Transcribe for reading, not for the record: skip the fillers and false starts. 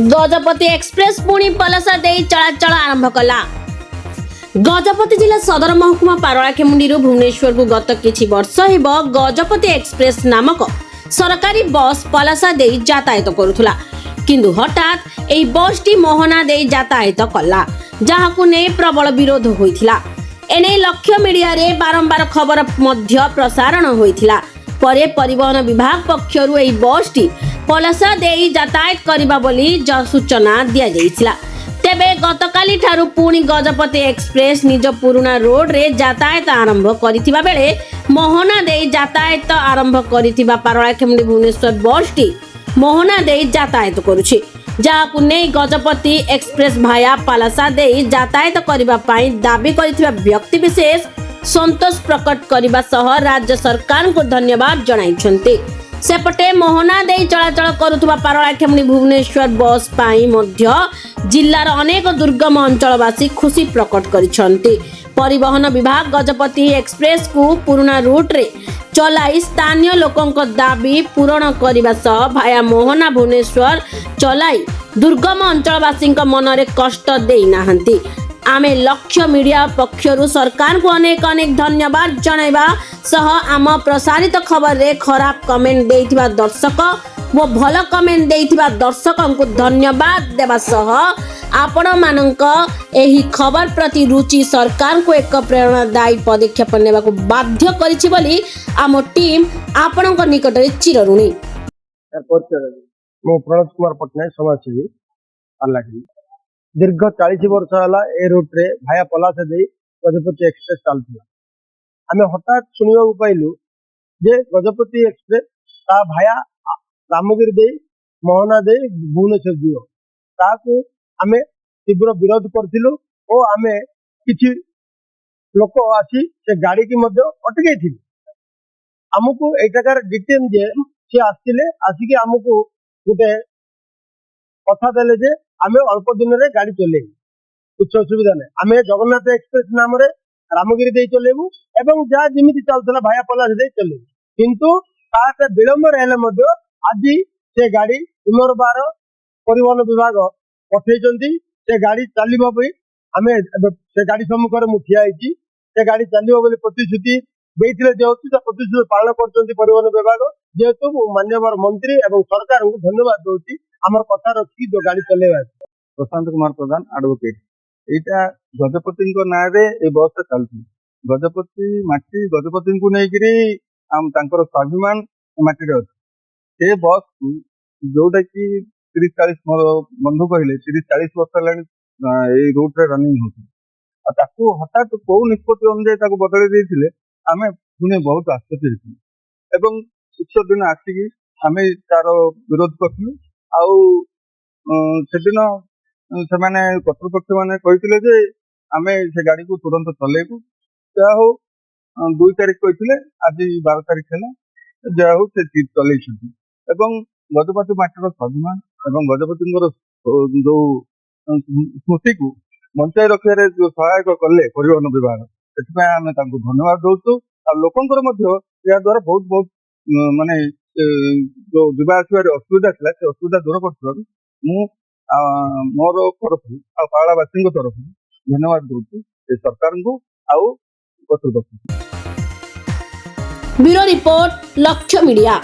Gajapati express पुणी पलसा दे चलाचल आरंभ कला। गजपति जिला सदर महकुमा पारଳାଖେମୁଣ୍ଡି भुवनेश्वर को गत किछि वर्ष हेब गजपति एक्सप्रेस नामक सरकारी बस पलसा दे यातायात करुथुला, किंतु हठात एही बस टी मोहना दे यातायात कला, जहाकु ने प्रबल विरोध होइथिला। एने लक्ष्य मीडिया रे बारंबार खबर मध्य प्रसारण होइथिला। परे परिवहन विभाग पक्षरु एही बस टी पलसा दे यातायात करिबा बोली सूचना दिया जाइथिला। तेबे गतकाली ठारू पुणी गजपति एक्सप्रेस निज पुराना रोड रे यातायात आरंभ करिथिबा बेले मोहना दे यातायात आरंभ करिथिबा पारଳାଖେମୁଣ୍ଡି भुवनेश्वर बस टी मोहना दे यातायात करुछि, जहाकु नै गजपति एक्सप्रेस भाया पलसा दे यातायात करिबा पई दाबी करिथिबा व्यक्ति विशेष संतोष प्रकट करिबा सह राज्य सरकार को धन्यवाद जणाइछन्ते। सेपटे मोहना दे चलाचल करुथुबा पारଳାଖେମୁଣ୍ଡି भुवनेश्वर बस पाई मध्य जिल्लार अनेक दुर्गम अंचलवासी खुशी प्रकट करिछन्ते। परिवहन विभाग गजपति एक्सप्रेस को पुराना रूट रे चलाई स्थानीय लोकंक दाबी पूरण करिबा सह भाया मोहना भुवनेश्वर चलाई दुर्गम अंचलवासी मनरे कष्ट देई नाहंती। आमे लक्ष्य मीडिया पक्षरु सरकार को अनेक अनेक धन्यवाद जणाइबा सह आम प्रसारित खबर रे खराब कमेंट देइथिबा दर्शक वो भल कमेंट देइथिबा दर्शकों को धन्यवाद देबा सह आपण मानक एही खबर प्रति रुचि सरकार को एक प्रेरणादायी पदक्षेप नेबा को बाध्य करिछि बोली आम टीम आपणक निकट रे चिरऋणी। मो प्रणत कुमार पटनायक समाजसेवी पारଳାଖେମୁଣ୍ଡି। दीर्घ 40 वर्ष है ए रूट रे भाया पलासा दे गजपति एक्सप्रेस चलता। आम हठात शुणा पाइलु जे गजपति एक्सप्रेस ता भाया रामगिरी दे मोहना दे भुवनेश्वर जीव ताकू आम तीव्र विरोध करथिलु ओ आम किछि लोक आसी से गाड़ी की मध्य अटकई। आमको एटाकार डिटेन जे सी आसथिले आसिक आमको गोटे कथा देले जे आमे अल्प दिन रे गाड़ी चले कुछ असुविधा नहीं। आमे जगन्नाथ एक्सप्रेस नाम रे रामगिरी दे चलेबू एवं जहाँ जमी चलता भाया पलास दे चलेबू, किंतु ताके विलंब रहले मध्य आज से गाड़ी पुनर्बार परिवहन विभाग पठेइचंती। से गाड़ी चलिबो पई आमे से गाड़ी सम्मुख रे मुठिया आइची। से गाड़ी चलिबो बोली प्रतिश्रुति देइथिले जेउती से प्रतिश्रुति पालन करचंती परिवहन विभाग। जेहेतु माननीय मंत्री एवं सरकार को धन्यवाद दउची आमर कथा रखी जो गाड़ी चलेबा। प्रशांत कुमार प्रधान एडवोकेट एटा गजपति ना रे ए बस चलती। गजपति माटी गजपति को लेकिन आम तांकर स्वाभिमान माटी रे अच्छे। बस जोटा कि 30-40 बंधु कहले 30-40 वर्ष है रूट रे रनिंग होती। हठात कौ निष्पत्ति अनुसार बदल देते आम पुणे बहुत आश्चर्य एवं कुछ दिन आसिक आम तार विरोध करूँ। सेदिन से कर्तृपक्ष मैंने कहते जे आम से गाड़ी को तुरंत चलेबू। जहा हूँ 2 तारिख कहते आज 12 तारिख है जहा हूँ से चल गजपति माटीर स्वाभिमान एवं गजपति जो स्मृति को बचाई रखे जो सहायक कले परिवहन विभाग से आम धन्यवाद दौचु। लोकंर या द्वारा बहुत बहुत माने जो जावा असुविधा था से असुविधा दूर कर मोर तरफ पारଳାବାସୀ तरफ धन्यवाद दौचु सरकार को आउ कर्तृपक्ष। ब्यूरो रिपोर्ट लक्ष्य मीडिया।